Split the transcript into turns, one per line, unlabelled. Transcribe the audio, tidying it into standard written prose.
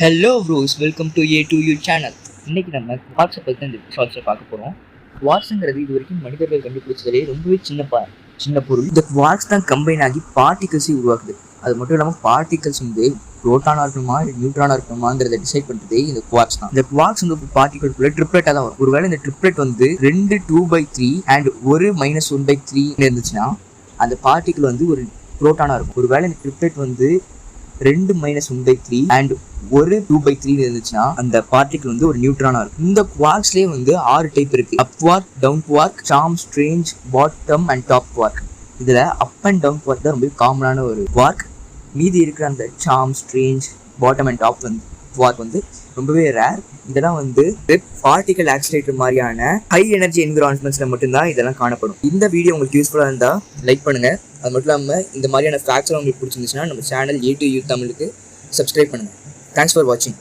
Hello bros, welcome to A2U channel. இன்னைக்கு நம்ம குவார்ட்ஸை பற்றி இந்த ஷார்ட்ஸை பார்க்க போகிறோம். குவார்ட்ஸுங்கிறது இது வரைக்கும் மனிதர்கள் கண்டுபிடிச்சதுலேயே ரொம்பவே சின்ன பொருள். இந்த குவார்ட்ஸ் தான் கம்பைன் ஆகி பார்ட்டிகல்ஸை உருவாக்குது. அது மட்டும் இல்லாமல் பார்ட்டிகல்ஸ் வந்து புரோட்டானா இருக்கணுமா நியூட்ரானா இருக்கணுமாங்கிறத டிசைட் பண்ணுறதே இந்த குவார்ட்ஸ் தான். இந்த குவார்ட்ஸ் வந்து பார்ட்டிகல்குள்ள ட்ரிப்ளெட்டாக தான் வரும். ஒருவேளை இந்த ட்ரிப்ளெட் வந்து 2 2/3 அண்ட் 1 -1/3 இருந்துச்சுன்னா அந்த பார்ட்டிகல் வந்து ஒரு புரோட்டானா இருக்கும். ஒருவேளை இந்த ட்ரிப்ளெட் வந்து 2 -1/3 அண்ட் 1 2/3 இருந்துச்சுன்னா அந்த பார்ட்டிகல் வந்து ஒரு நியூட்ரானா இருக்கும். இந்த குவார்க்ஸ்லேயே வந்து 6 டைப் இருக்கு. Up quark, down quark, charm, strange, bottom and top quark. இதுல அப் அண்ட் டவுன் குவார்க் தான் ரொம்ப காமனான ஒரு குவார்க். மீதி இருக்கிற அந்த charm, strange, bottom and top வந்து குவார்க் வந்து ரொம்பவே ரேர். இதெல்லாம் வந்து பார்ட்டிகல் ஆக்சிலேட்டர் மாதிரியான ஹை எனர்ஜி என்விரான்மெண்ட்ஸ்ல மட்டும்தான் இதெல்லாம் காணப்படும். இந்த வீடியோ உங்களுக்கு யூஸ்ஃபுல்லா இருந்தா லைக் பண்ணுங்க. அது மட்டும் இல்லாமல் இந்த மாதிரியான ஃபேக்ட்ஸ்லாம் உங்களுக்கு பிடிச்சிருந்துச்சுன்னா நம்ம சேனல் A2U தமிழுக்கு சப்ஸ்கிரைப் பண்ணுங்கள். தேங்க்ஸ் ஃபார் வாட்சிங்.